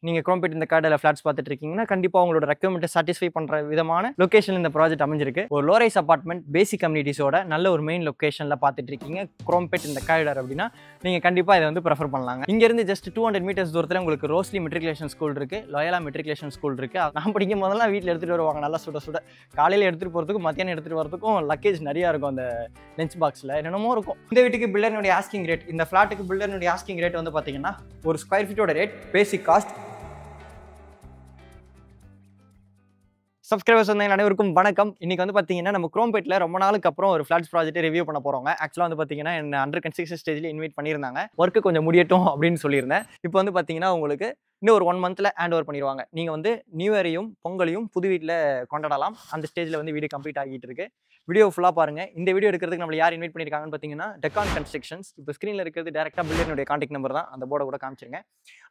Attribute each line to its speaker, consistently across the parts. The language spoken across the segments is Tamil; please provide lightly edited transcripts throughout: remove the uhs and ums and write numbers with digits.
Speaker 1: நீங்க குரோம்பேட் இந்த கார்டில் ஃபிளாட்ஸ் பார்த்துட்டு இருக்கீங்கன்னா கண்டிப்பாக உங்களோட ரெக்யர்மெண்ட்டை சாட்டிஸ்ஃபை பண்ணுற விதமான லொகேஷன் இந்த ப்ராஜெக்ட் அமைஞ்சிருக்கு. ஒரு லோரைஸ் அபார்ட்மெண்ட் பேசிக் கம்யூனிட்டிஸோட நல்ல ஒரு மெயின் லொகேஷனில் பார்த்துட்டு இருக்கீங்க குரோம்பேட் இந்த காரிடார் அப்படின்னா நீங்கள் கண்டிப்பாக இதை வந்து ப்ரிஃபர் பண்ணலாங்க. இங்கேருந்து ஜஸ்ட் 200 மீட்டர்ஸ் தூரத்தில் உங்களுக்கு ரோஸ்லி மெட்ரிகுலேஷன் ஸ்கூல் இருக்குது, லோயலா மெட்ரிகுலேஷன் ஸ்கூல் இருக்குது. நான் படிக்கும் போதெல்லாம் வீட்டில் எடுத்துகிட்டு வருவாங்க நல்லா சுட சுட. காலையில் எடுத்துகிட்டு போகிறதுக்கும் மத்தியானம் எடுத்துகிட்டு வரதுக்கும் லக்கேஜ் நிறையா இருக்கும் அந்த லஞ்ச் பாக்ஸில் என்னென்னமோ இருக்கும். இந்த வீட்டுக்கு பில்டர்னுடைய ஆஸ்கிங் ரேட், இந்த ஃப்ளாட்டுக்கு பில்டர்னுடைய ஆஸ்கிங் ரேட் வந்து பார்த்தீங்கன்னா ஒரு ஸ்கொயர் ஃபீட்டோட ரேட் பேசிக் காஸ்ட். சப்ஸ்கிரைபர்ஸ் வந்து அனைவருக்கும் வணக்கம். இன்னைக்கு வந்து பார்த்தீங்கன்னா நம்ம குரோம்பேட்டில் ரொம்ப நாளுக்கு அப்புறம் ஒரு ஃபிளாட்ஸ் ப்ராஜெக்ட் ரிவ்யூ பண்ண போகிறோங்க. ஆக்சுவலாக வந்து பார்த்தீங்கன்னா என்ன அண்டர் கன்ஸ்ட்ரக்ஷன் ஸ்டேஜில் இன்வைட் பண்ணியிருந்தாங்க. ஒர்க்கு கொஞ்சம் முடியட்டும் அப்படின்னு சொல்லியிருந்தேன். இப்போ வந்து பார்த்தீங்கன்னா உங்களுக்கு இன்னும் ஒரு 1 மந்த்தில் ஹேண்ட் ஓவர் பண்ணிடுவாங்க. நீங்கள் வந்து நியூ இயரையும் பொங்கலையும் புது வீட்டில் கொண்டாடலாம். அந்த ஸ்டேஜில் வந்து வீடு கம்ப்ளீட் ஆகிட்டு இருக்கு. வீடியோ ஃபுல்லாக பாருங்கள். இந்த வீடியோ எடுக்கிறதுக்கு நம்மளை யார் இன்வைட் பண்ணியிருக்காங்கன்னு பார்த்தீங்கன்னா டெக்கான் கன்ஸ்ட்ரக்ஷன்ஸ். இப்போ ஸ்க்ரீனில் இருக்கிறது டேரெக்டாக பில்டர்னுடைய கான்டாக்ட் நம்பர் தான். அந்த போர்டை கூட காமிச்சிருங்க.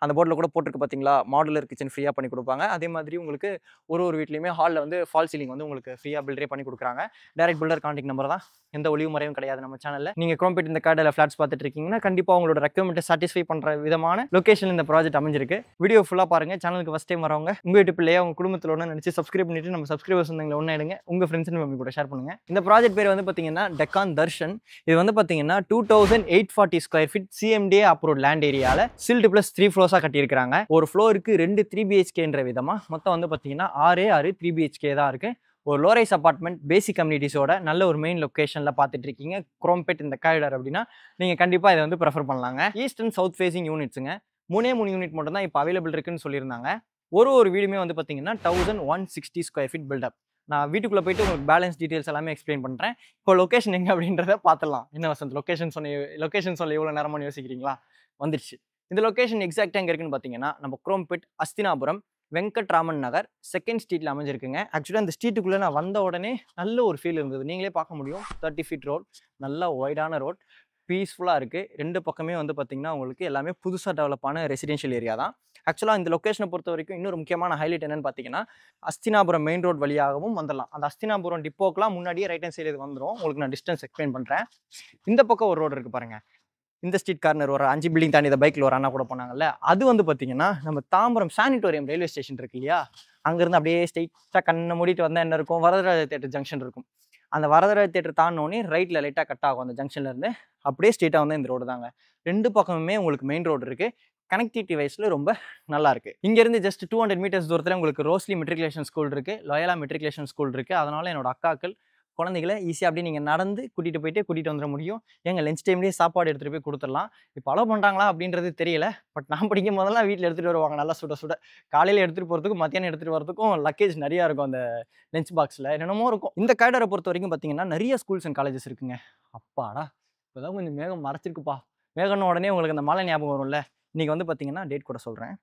Speaker 1: அந்த போர்டில் கூட போட்டுருக்கு பார்த்தீங்களா, மாடுலர் கிச்சன் ஃப்ரீயாக பண்ணி கொடுப்பாங்க. அதே மாதிரி உங்களுக்கு ஒரு வீட்லையுமே ஹாலில் வந்து ஃபால் சீலிங் வந்து உங்களுக்கு ஃப்ரீயாக பில்டரே பண்ணி கொடுக்குறாங்க. டேரக்ட் பில்டர் கான்டாக்ட் நம்பர் தான். எந்த ஒளிவு முறையும் கிடையாது நம்ம சேனலில். நீங்கள் குரோம்பேட் இந்த கார்டில் ஃபிளாட்ஸ் பார்த்துட்டு இருக்கீங்கன்னா கண்டிப்பாக உங்களோட ரெக்யர்மெண்ட்டை சாட்டிஸ்ஃபை பண்ணுற விதமான லொகேஷன் இந்த ப்ராஜெக்ட் அமைஞ்சிருக்கு. வீடியோ ஃபுல்லாக பாருங்கள். சேனலுக்கு ஃபஸ்ட் டைம் வரவங்க உங்கள் வீட்டு பிள்ளையா உங்கள் குடும்பத்தில் ஒன்று நினச்சி சப்ஸ்கிரைப் பண்ணிட்டு நம்ம சப்ஸ்கிரைபர்ஸ் வந்தவங்களை ஒன்று எடுங்க. உங்கள் ஃப்ரெண்ட்ஸ் அண்ட் ஃபேமிலி கூட ஷேர் பண்ணுங்கள். இந்த ப்ராஜெக்ட் பேர் வந்து பார்த்தீங்கன்னா டெக்கான் தர்ஷன். இது வந்து பார்த்தீங்கன்னா 2840 square feet CMDA approved land ஏரியாவில் சில்டு ப்ளஸ் 3 ஃப்ளோர்ஸாக கட்டியிருக்காங்க. ஒரு ஃப்ளோருக்கு 2 3 BHKன்ற விதமாக மொத்தம் வந்து பார்த்தீங்கன்னா 6 3 BHK தான் இருக்குது. ஒரு லோரைஸ் அபார்ட்மெண்ட் பேசிக் கம்யூனிட்டிஸோட நல்ல ஒரு மெயின் லொகேஷனில் பார்த்துட்டு இருக்கீங்க குரோம்பேட் இந்த காரிடார் அப்படின்னா நீங்கள் கண்டிப்பாக இதை வந்து ப்ரிஃபர் பண்ணலாங்க. ஈஸ்ட் அண்ட் சவுத் ஃபேசிங் யூனிட்ஸுங்க. 3 யூனிட் மட்டும் தான் இப்போ அவைலபிள் இருக்குன்னு சொல்லியிருந்தாங்க. ஒரு வீடுமே வந்து பார்த்தீங்கன்னா 1160 ஸ்கொயர் ஃபீட் பில்டப். நான் வீட்டுக்குள்ளே போயிட்டு உங்களுக்கு பேலன்ஸ் டீட்டெயில்ஸ் எல்லாமே எக்ஸ்பிளைன் பண்ணுறேன். இப்போ லொகேஷன் எங்கே அப்படின்றத பார்த்துடலாம். என்ன வசந்த் லொகேஷன் சொல்ல எவ்வளோ நேரமாக யோசிக்கிறீங்களா? வந்துடுச்சு. இந்த லொகேஷன் எக்ஸாக்டாக எங்கே இருக்குன்னு பார்த்தீங்கன்னா நம்ம குரோம்பேட் அஸ்தினாபுரம் வெங்கட்ராமன் நகர் 2nd ஸ்ட்ரீட்டில் அமைஞ்சிருக்குங்க. ஆக்சுவலாக அந்த ஸ்ட்ரீட்டுக்குள்ளே நான் வந்த உடனே நல்ல ஒரு ஃபீல் இருந்தது. நீங்களே பார்க்க முடியும். 30 ஃபீட் ரோட், நல்ல ஒய்டான ரோட், பீஸ்ஃபுல்லாக இருக்குது. 2 பக்கமே வந்து பார்த்திங்கன்னா உங்களுக்கு எல்லாமே புதுசாக டெவலப்பான ரெசிடென்ஷியல் ஏரியா தான். ஆக்சுவலாக இந்த லொக்கேஷனை பொறுத்த வரைக்கும் இன்னொரு முக்கியமான ஹைலைட் என்னென்னு பார்த்தீங்கன்னா அஸ்தினாபுரம் மெயின் ரோட் வழியாகவும் வந்துடலாம். அந்த அஸ்தினாபுரம் டிப்போக்கெலாம் முன்னாடியே ரைட் ஹேண்ட் சைடு இது வந்துடும். உங்களுக்கு நான் டிஸ்டன்ஸ் எக்ஸ்பிளைன் பண்ணுறேன். இந்த பக்கம் ஒரு ரோடு இருக்குது பாருங்கள். இந்த ஸ்ட்ரீட் கார்னர் ஒரு 5 பில்டிங் தாண்டி இந்த பைக்கில் ஒரு அண்ணா கூட போனாங்கல்ல, அது வந்து பார்த்தீங்கன்னா நம்ம தாம்பரம் சானிட்டோரியம் ரயில்வே ஸ்டேஷன் இருக்கு இல்லையா, அங்கேருந்து அப்படியே ஸ்ட்ரெயிட்டாக கண்ணை மூடிட்டு வந்தால் என்ன இருக்கும், வரதராஜ தேட்டர் ஜங்ஷன் இருக்கும். அந்த வரதராஜ தேட்டர் தாண்டினோடனே ரைட்டில் லைட்டாக கட் ஆகும் அந்த ஜங்ஷன்லேருந்து. அப்படியே ஸ்ட்ரெயிட்டாக வந்து இந்த ரோடு தாங்க. 2 பக்கமுமே உங்களுக்கு மெயின் ரோடு இருக்குது. கனெக்டிவிட்டி வைஸில் ரொம்ப நல்லா இருக்குது. இங்கேருந்து ஜஸ்ட் 200 மீட்டர்ஸ் தூரத்தில் உங்களுக்கு ரோஸ்லி மெட்ரிகுலேஷன் ஸ்கூல் இருக்குது, லோயலா மெட்ரிகுலேஷன் ஸ்கூல் இருக்குது. அதனால் என்னோட அக்காக்கள் குழந்தைகளை ஈஸியாக அப்படியே நீங்கள் நடந்து கூட்டிகிட்டு வந்துட முடியும். எங்கள் லஞ்ச் டைம்லேயே சாப்பாடு எடுத்துகிட்டு போய் கொடுத்துடலாம். இப்போ அலோவ் பண்ணுறாங்களா அப்படின்றது தெரியல. பட் நான் படிக்கும் போதெல்லாம் வீட்டில் எடுத்துகிட்டு வருவாங்க நல்லா சுட சுட. காலையில் எடுத்துகிட்டு போகிறதுக்கும் மத்தியானம் எடுத்துகிட்டு வரதுக்கும் லக்கேஜ் நிறையா இருக்கும் அந்த லஞ்ச் பாக்ஸில். என்னென்னமோ இருக்கும். இந்த காரிடாரை பொறுத்த வரைக்கும் பார்த்தீங்கன்னா நிறைய ஸ்கூல்ஸ் அண்ட் காலேஜஸ் இருக்குங்க. அப்பாடா, இப்போதான் கொஞ்சம் மேகம் மறைச்சிருக்குப்பா. மேகம்னு உடனே உங்களுக்கு அந்த மழை ஞாபகம் வரும்ல. இன்றைக்கி வந்து பார்த்தீங்கன்னா டேட் கூட சொல்கிறேன்.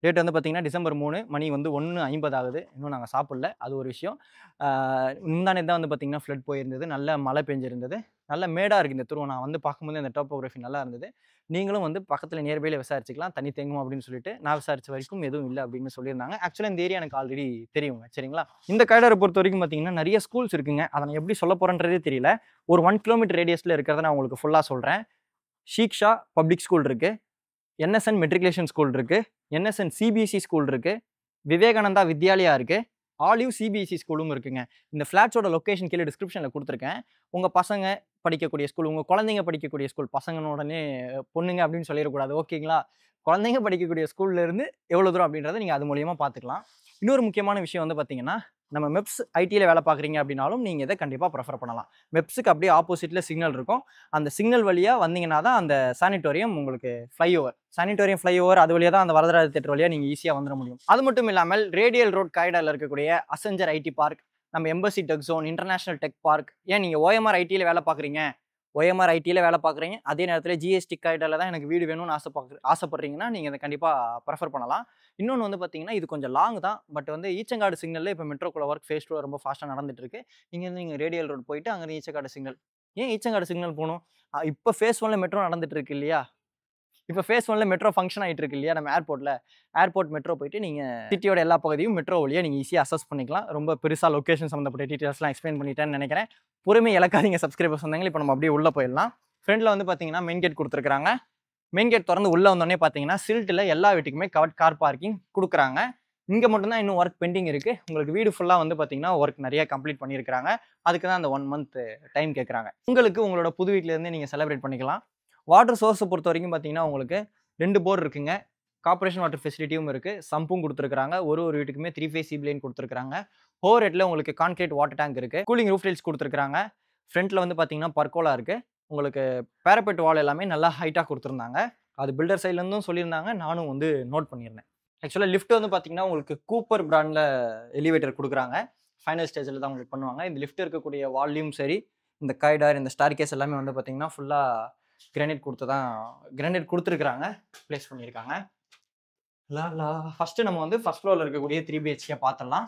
Speaker 1: டேட் வந்து பார்த்தீங்கன்னா டிசம்பர் 3, மணி வந்து 1:50 ஆகுது. இன்னும் நாங்கள் சாப்பிடல, அது ஒரு விஷயம். முந்தானே தான் வந்து பார்த்தீங்கன்னா ஃப்ளட் போயிருந்தது, நல்ல மழை பெஞ்சிருந்தது, நல்ல மேடாக இருக்குது இந்த துருவம். நான் வந்து பார்க்கும்போது அந்த டோப்போகிராஃபி நல்லா இருந்தது. நீங்களும் வந்து பக்கத்தில் நியர்பையில் விசாரிச்சிக்கலாம், தண்ணி தேங்கும் அப்படின்னு சொல்லிட்டு. நான் விசாரிச்ச வரைக்கும் எதுவும் இல்லை அப்படின்னு சொல்லியிருந்தாங்க. ஆக்சுவலாக இந்த ஏரியா எனக்கு ஆல்ரெடி தெரியுங்க, சரிங்களா. இந்த காரிடாரை பொறுத்த வரைக்கும் பார்த்தீங்கன்னா நிறைய ஸ்கூல்ஸ் இருக்குங்க. அதை நான் எப்படி சொல்ல போகிறேன்றதே தெரியல. ஒரு 1 கிலோமீட்டர் ரேடியஸில் இருக்கிறத நான் உங்களுக்கு ஃபுல்லாக சொல்கிறேன். ஷீக்ஷா பப்ளிக் ஸ்கூல் இருக்குது, NSN மெட்ரிகுலேஷன் ஸ்கூல் இருக்குது, NSN CBSE ஸ்கூல் இருக்குது, விவேகானந்தா வித்யாலயா இருக்குது, ஆலிவ் CBSE ஸ்கூலும் இருக்குங்க. இந்த ஃப்ளாட்ஸோட லொக்கேஷன் கீழே டிஸ்கிரிப்ஷனில் கொடுத்துருக்கேன். உங்கள் பசங்க படிக்கக்கூடிய ஸ்கூல், உங்கள் குழந்தைங்க படிக்கக்கூடிய ஸ்கூல், பசங்கன்னு உடனே பொண்ணுங்க அப்படின்னு சொல்லிடக்கூடாது, ஓகேங்களா. குழந்தைங்க படிக்கக்கூடிய ஸ்கூல்லேருந்து எவ்வளோ தூரம் அப்படின்றத நீங்கள் அது மூலியமாக பார்த்துக்கலாம். இன்னொரு முக்கியமான விஷயம் வந்து பார்த்தீங்கன்னா நம்ம மெப்ஸ் ஐடியில் வேலை பார்க்குறீங்க அப்படின்னாலும் நீங்கள் இதை கண்டிப்பாக ப்ரிஃபர் பண்ணலாம். மெப்ஸுக்கு அப்படியே ஆப்போசிட்டில் சிக்னல் இருக்கும். அந்த சிக்னல் வழியாக வந்தீங்கன்னா தான் அந்த சானிட்டோரியம் உங்களுக்கு ஃப்ளைஓவர் அது வழியாக தான் அந்த வரதராஜ தேட்டர் வழியாக நீங்கள் ஈஸியாக வந்துட முடியும். அது மட்டும் இல்லாமல் ரேடியல் ரோட் காரிடாரில் இருக்கக்கூடிய அசெஞ்சர் IT பார்க், நம்ம Embassy Tech Zone, international tech park, ஏன் நீங்கள் OMR ஐடியில் வேலை பார்க்குறீங்க, அதே நேரத்தில் GST காரிடாரில் தான் எனக்கு வீடு வேணும்னு ஆசைப்படுறீங்கன்னா நீங்கள் இதை கண்டிப்பாக ப்ரிஃபர் பண்ணலாம். இன்னொன்று வந்து பார்த்தீங்கன்னா இது கொஞ்சம் லாங் தான். பட் வந்து ஈச்சங்காடு சிக்னலில் இப்போ மெட்ரோக்குள்ள ஒர்க் ஃபேஸ் 2 ரொம்ப ஃபாஸ்ட்டாக நடந்துட்டு இருக்கு. இங்கேருந்து நீங்கள் ரேடியல் ரோட் போயிட்டு அங்கே ஈச்சங்காடு சிக்னல், ஏன் ஈச்சங்காடு சிக்னல் போகணும்? இப்போ ஃபேஸ் 1ல் மெட்ரோ நடந்துட்டு இருக்கு இல்லையா, இப்போ ஃபேஸ் 1ல் மெட்ரோ ஃபங்க்ஷன் ஆகிட்டு இருக்கு இல்லையா, நம்ம ஏர்போர்ட் மெட்ரோ போயிட்டு நீங்கள் சிட்டியோட எல்லா பகுதியும் மெட்ரோ வழியாக நீங்கள் ஈஸியாக அசஸ் பண்ணிக்கலாம். ரொம்ப பெருசாக லொக்கேஷன் சம்மந்தப்பட்ட டீட்டெயில்ஸ்லாம் எக்ஸ்பிளைன் பண்ணிட்டேன்னு நினைக்கிறேன். பொறுமை இழக்காதீங்க சப்ஸ்கிரைபர்ஸ் வந்தாங்க. இப்போ நம்ம அப்படியே உள்ளே போயிடலாம். ஃப்ரெண்டில் வந்து பார்த்தீங்கன்னா மெயின் கேட் கொடுத்துருக்காங்க. மெயின் கேட் திறந்து உள்ளே வந்தோடனே பார்த்தீங்கன்னா சில்ட்டில் எல்லா வீட்டுக்குமே கவர்ட் கார் பார்க்கிங் கொடுக்குறாங்க. இங்கே மட்டும்தான் இன்னும் ஒர்க் பெண்டிங் இருக்குது. உங்களுக்கு வீடு ஃபுல்லாக வந்து பார்த்தீங்கன்னா ஒர்க் நிறைய கம்ப்ளீட் பண்ணியிருக்காங்க. அதுக்கு தான் அந்த 1 month டைம் கேட்குறாங்க. உங்களுக்கு உங்களோட புது வீட்டிலேருந்து நீங்கள் செலிப்ரேட் பண்ணிக்கலாம். வாட்டர் சோர்ஸை பொறுத்த வரைக்கும் பார்த்தீங்கன்னா உங்களுக்கு 2 போர் இருக்குங்க. கார்பரேஷன் வாட்டர் ஃபெசிலிட்டியும் இருக்குது. சம்பும் கொடுத்துருக்காங்க. ஒரு வீட்டுக்குமே 3 phase CB லைன் கொடுத்துருக்காங்க. ஓவர் ஹெட்டில் உங்களுக்கு கான்கிரீட் வாட்டர் டேங்க் இருக்குது. கூலிங் ரூஃப் டைல்ஸ் கொடுத்துருக்காங்க. ஃப்ரண்ட்டில் வந்து பார்த்தீங்கன்னா பர்கோலா இருக்குது. உங்களுக்கு பேரபெட் வால் எல்லாமே நல்லா ஹைட்டாக கொடுத்துருந்தாங்க. அது பில்டர் சைட்லேருந்தும் சொல்லியிருந்தாங்க. நானும் வந்து நோட் பண்ணியிருந்தேன். ஆக்சுவலாக லிஃப்ட் வந்து பார்த்தீங்கன்னா உங்களுக்கு கூப்பர் பிராண்டில் எலிவேட்டர் கொடுக்குறாங்க. ஃபைனல் ஸ்டேஜில் தான் உங்களுக்கு பண்ணுவாங்க. இந்த லிஃப்ட் இருக்கக்கூடிய வால்யூம் சரி, இந்த காரிடார், இந்த ஸ்டார் கேஸ் எல்லாமே வந்து பார்த்தீங்கன்னா ஃபுல்லாக கிரானைட் கொடுத்துருக்குறாங்க. ப்ளேஸ் பண்ணியிருக்காங்க. ஃபஸ்ட்டு நம்ம வந்து ஃபஸ்ட் ஃப்ளோரில் இருக்கக்கூடிய 3 BHK பார்த்துடலாம்.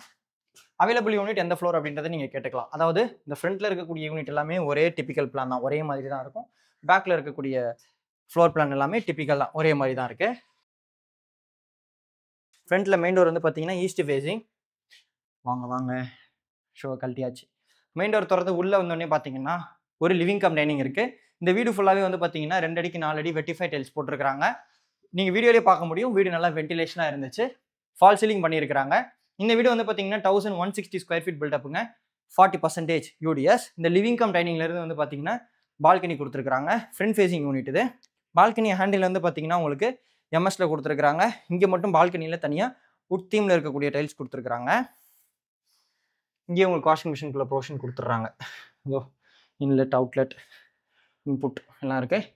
Speaker 1: அவைலபிள் யூனிட் எந்த ஃப்ளோர் அப்படின்றத நீங்கள் கேட்டுக்கலாம். அதாவது இந்த ஃப்ரண்ட்டில் இருக்கக்கூடிய யூனிட் எல்லாமே ஒரே டிப்பிக்கல் பிளான் தான், ஒரே மாதிரி தான் இருக்கும். பேக்கில் இருக்கக்கூடிய ஃப்ளோர் பிளான் எல்லாமே டிப்பிக்கல் தான், ஒரே மாதிரி தான் இருக்குது. ஃப்ரண்ட்டில் மெயின் டோர் வந்து பார்த்தீங்கன்னா ஈஸ்ட் ஃபேஸிங். வாங்க ஷோ கழட்டியாச்சு. மெயின் டோர் திறந்து உள்ளே வந்தோடனே பார்த்தீங்கன்னா ஒரு லிவிங் கம் டைனிங் இருக்குது. இந்த வீடு ஃபுல்லாகவே வந்து பார்த்தீங்கன்னா 2 அடிக்கு 4 அடி வெட்டிஃபை டைல்ஸ் போட்டிருக்காங்க. நீங்கள் வீடியோலேயே பார்க்க முடியும். வீடு நல்லா வென்டிலேஷனாக இருந்துச்சு. ஃபால் சீலிங் பண்ணியிருக்கிறாங்க. இந்த வீடு வந்து பார்த்தீங்கன்னா 1160 ஸ்கொயர் ஃபீட் பில்டப்புங்க. 40% யூடிஎஸ். இந்த லிவிங் கம் டைனிங்லேருந்து வந்து பார்த்தீங்கன்னா பால்கனி கொடுத்துருக்காங்க. ஃப்ரண்ட் ஃபேஸிங் யூனிட் இது. பால்கனி ஹேண்டில் வந்து பார்த்தீங்கன்னா உங்களுக்கு எம்எஸ்ல கொடுத்துருக்காங்க. இங்கே மட்டும் பால்கனியில் தனியாக உட் தீமில் இருக்கக்கூடிய டைல்ஸ் கொடுத்துருக்காங்க. இங்கேயே உங்களுக்கு வாஷிங் மிஷினுக்குள்ள ப்ரொவிஷன் கொடுத்துட்றாங்க. இதோ இன்லெட், அவுட்லெட், இன்புட் எல்லாம் இருக்குது.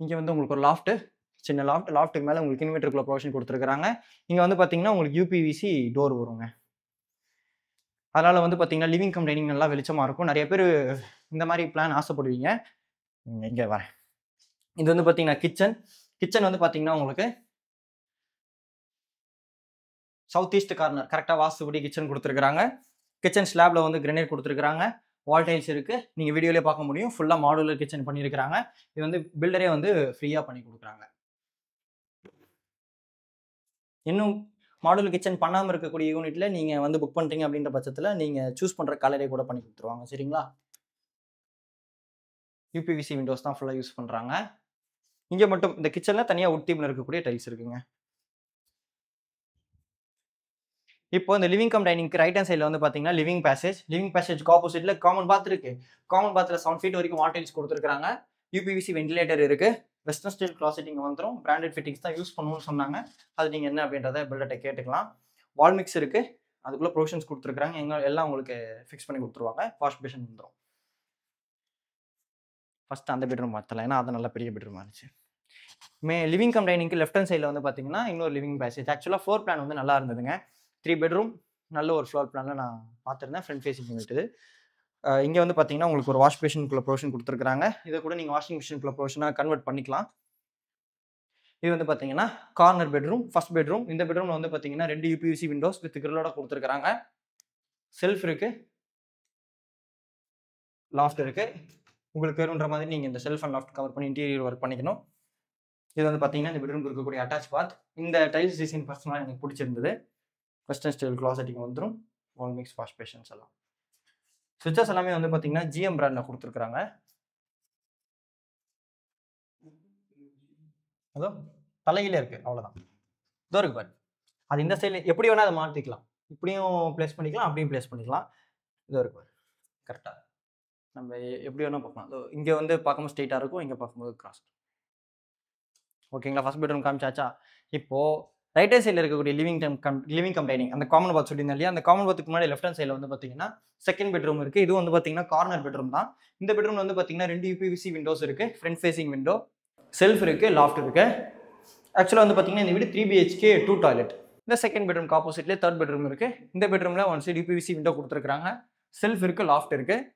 Speaker 1: இங்கே வந்து உங்களுக்கு ஒரு லாஃப்ட்டு, சின்ன லாஃப்ட்டுக்கு மேலே உங்களுக்கு இன்வெர்ட்டருக்குள்ள ப்ரொவிஷன் கொடுத்துருக்காங்க. இங்கே வந்து பார்த்தீங்கன்னா உங்களுக்கு யூபிவிசி டோர் வருங்க. அதனால் வந்து பார்த்தீங்கன்னா லிவிங் கம் டைனிங் நல்லா வெளிச்சமாக இருக்கும். நிறைய பேர் இந்த மாதிரி பிளான் ஆசைப்படுவீங்க. இங்கே வரேன். இது வந்து பார்த்தீங்கன்னா கிச்சன் வந்து பார்த்தீங்கன்னா உங்களுக்கு சவுத் ஈஸ்ட் கார்னர் கரெக்டாக வாஸ்துபடி கிச்சன் கொடுத்துருக்காங்க. கிச்சன் ஸ்லாப்ல வந்து கிரனைட் கொடுத்துருக்காங்க. வால் டைல்ஸ் இருக்குது. நீங்கள் வீடியோலேயே பார்க்க முடியும். ஃபுல்லாக மாடுலர் கிச்சன் பண்ணியிருக்கிறாங்க. இது வந்து பில்டரே வந்து ஃப்ரீயாக பண்ணி கொடுக்குறாங்க. இன்னும் மாடுலர் கிச்சன் பண்ணாமல் இருக்கக்கூடிய யூனிட்டில் நீங்கள் வந்து புக் பண்ணுறீங்க அப்படின்ற பட்சத்தில் நீங்கள் சூஸ் பண்ணுற கலரே கூட பண்ணி கொடுத்துருவாங்க. சரிங்களா? யூபிவிசி விண்டோஸ் தான் ஃபுல்லாக யூஸ் பண்ணுறாங்க. இங்கே மட்டும் இந்த கிச்சனில் தனியாக உட் தீமில் இருக்கக்கூடிய டைல்ஸ் இருக்குங்க. இப்போ இந்த லிவிங் கம் டைனிங்க்கு ரைட் ஹேண்ட் சைடில் வந்து பார்த்தீங்கன்னா லிவிங் பேசேஜ்க்கு ஆப்போசிட்டில் காமன் பாத் இருக்குது. காமன் பாத்தில் 7 feet வரைக்கும் வால் டைல்ஸ் கொடுத்துருக்காங்க. யூபிவிசி வென்டிலேட்டர் இருக்குது. வெஸ்டர்ன் ஸ்டைல் கிளாசெட் இங்கே வந்துடும். பிராண்டட் ஃபிட்டிங்ஸ் தான் யூஸ் பண்ணணும்னு சொன்னாங்க. அது நீங்கள் என்ன அப்படின்றத பில்டர்கிட்ட கேட்டுக்கலாம். வால் மிக்ஸ் இருக்குது. அதுக்குள்ளே ப்ரொவிஷன்ஸ் கொடுத்துருக்காங்க. எல்லாம் உங்களுக்கு ஃபிக்ஸ் பண்ணி கொடுத்துருவாங்க. வாஷ் பேஷன் வந்துடும். ஃபஸ்ட்டு அந்த பெட்ரூம் பார்த்தலாம், ஏன்னா அது நல்ல பெரிய பெட்ரூமாக இருந்துச்சு. லிவிங் கம் டைனிங்க்கு லெஃப்ட் ஹேண்ட் சைடில் வந்து பார்த்தீங்கன்னா இன்னொரு லிவிங் பேசேஜ். ஆக்சுவலாக ஃப்ளோர் பிளான் வந்து நல்லா இருந்ததுங்க. 3 bedroom நல்ல ஒரு ஃப்ளோர் பிளானில் நான் பார்த்துருந்தேன். Front facing unit. இங்கே வந்து பார்த்தீங்கன்னா உங்களுக்கு ஒரு வாஷ் பேஷனுக்குள்ள ப்ரொவிஷன் கொடுத்துருக்காங்க. இதை கூட நீங்கள் வாஷிங் மிஷினுக்குள்ள ப்ரொவிஷனாக கன்வெர்ட் பண்ணிக்கலாம். இது வந்து பார்த்தீங்கன்னா கார்னர் பெட்ரூம், ஃபர்ஸ்ட் பெட்ரூம். இந்த பெட்ரூமில் வந்து பார்த்தீங்கன்னா 2 யூபிவிசி விண்டோஸ் வித் கிரிலோட கொடுத்துருக்காங்க. செல்ஃப் இருக்குது, லாஃப்ட் இருக்குது. உங்களுக்கு வேணுன்ற மாதிரி நீங்கள் இந்த செல்ஃப் அண்ட் லாஃப்ட் கவர் பண்ணி இன்டீரியர் ஒர்க் பண்ணிக்கணும். இது வந்து பார்த்தீங்கன்னா இந்த பெட்ரூம் இருக்கக்கூடிய அட்டாச் பாத். இந்த டைல்ஸ் டிசைன் பர்சனலாக எனக்கு பிடிச்சிருந்தது. வெஸ்டர்ன் ஸ்டைல் கிளாசெட்டிங் வந்துடும். வால் மிக்ஸ், வாஷ் பேஷன்ஸ் எல்லாம். சுவிட்சஸ் எல்லாமே வந்து பார்த்தீங்கன்னா ஜிஎம் பிராண்டில் கொடுத்துருக்காங்க. அதோ தலையிலே இருக்குது, அவ்வளோதான். இதோ இருக்கு பாரு. அது இந்த சைடில் எப்படி வேணால் அதை மாற்றிக்கலாம். இப்படியும் ப்ளேஸ் பண்ணிக்கலாம், அப்படியும் ப்ளேஸ் பண்ணிக்கலாம். இதோ இருக்கு பாரு. கரெக்டாக நம்ம எப்படி வேணால் பார்க்கலாம். அதோ இங்கே வந்து பார்க்கும்போது ஸ்ட்ரெயிட்டாக இருக்கும், இங்கே பார்க்கும்போது கிராஸ். ஓகேங்களா? ஃபர்ஸ்ட் பெட்ரூம் காமிச்சாச்சா? இப்போது ரைட் ஹேண்ட் சைடில் இருக்கக்கூடிய லிவிங் கம் டைனிங், அந்த காமன் பாத் சொல்லியிருந்தேன் இல்லையா? அந்த காமன் பாத்துக்கு முன்னாடி லெஃப்ட் ஹேண்ட் சைடில் வந்து பார்த்தீங்கன்னா செகண்ட் பெட்ரூம் இருக்குது. இது வந்து பார்த்தீங்கன்னா கார்னர் பெட்ரூம் தான். இந்த பெட்ரூம் வந்து பார்த்தீங்கன்னா 2 யூபிவிசி விண்டோஸ் இருக்குது. ஃப்ரண்ட் ஃபேஸிங் விண்டோ, செல்ஃப் இருக்குது, லாஃப்ட் இருக்குது. ஆக்சுவலாக வந்து பார்த்தீங்கன்னா இந்த வீடு 3 BHK 2 டாய்லெட். இந்த செகண்ட் பெட்ரூம் ஆப்போசிட்லேயே தேர்ட் பெட்ரூம் இருக்குது. இந்த பெட்ரூமில் 1 சைடு யூபிவிசி விண்டோ கொடுத்துருக்காங்க. செல்ஃப் இருக்குது, லாஃப்ட் இருக்குது.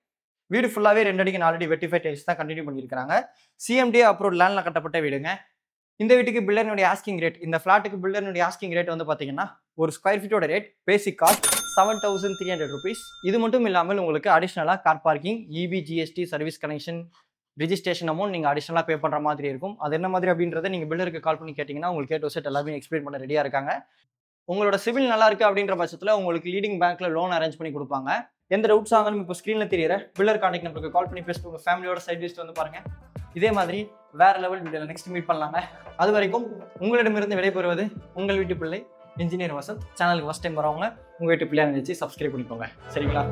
Speaker 1: வீடு ஃபுல்லாகவே 2 அடிக்கு 4 அடி வெட்டிஃபை டைல்ஸ் தான் கண்டினியூ பண்ணியிருக்காங்க. CMDA அப்ரூவ் லேண்டில் கட்டப்பட்ட வீடுங்க. இந்த வீட்டுக்கு பில்டர்னுடைய ஆஸ்கிங் ரேட், இந்த ஃபிளாட்டுக்கு பில்டர்னுடைய ஆஸ்கிங் ரேட் வந்து பார்த்தீங்கன்னா ஒரு ஸ்கொயர் ஃபீட்டோட ரேட் பேசிக் காஸ்ட் 7,300 rupees. இது மட்டும் இல்லாமல் உங்களுக்கு அடிஷ்னலாக car parking, EB, GST, service connection, registration amount நீங்கள் அடிஷ்னலாக பே பண்ணுற மாதிரி இருக்கும். அது என்ன மாதிரி அப்படின்றத நீங்கள் பில்டருக்கு கால் பண்ணி கேட்டிங்கன்னா உங்களுக்கு A to Z எல்லாமே எக்ஸ்பிளைன் பண்ண ரெடியாக இருக்காங்க. உங்களோட சிவில் நல்லா இருக்குது அப்படின்ற பட்சத்தில் உங்களுக்கு லீடிங் பேங்க்கில் லோன் அரேஞ்ச் பண்ணி கொடுப்பாங்க. எந்த டவுட்ஸ் ஆனாலும் இப்போ ஸ்க்ரீனில் தெரியுற பில்டர் கான்டாக்ட் நம்பருக்கு கால் பண்ணி பேசிட்டு உங்கள் ஃபேமிலியோட சைட் விசிட் வந்து பாருங்கள். இதே மாதிரி வேற லெவல் வீடியோவில் நெக்ஸ்ட் மீட் பண்ணலாங்க. அது வரைக்கும் உங்களிடமிருந்து விடைபெறுவது உங்கள் வீட்டு பிள்ளை இன்ஜினியர் வசந்த். சேனலுக்கு ஃபர்ஸ்ட் டைம் வரவங்க உங்கள் வீட்டு பிள்ளையா நினைச்சு சப்ஸ்கிரைப் பண்ணிக்கோங்க. சரிங்களா?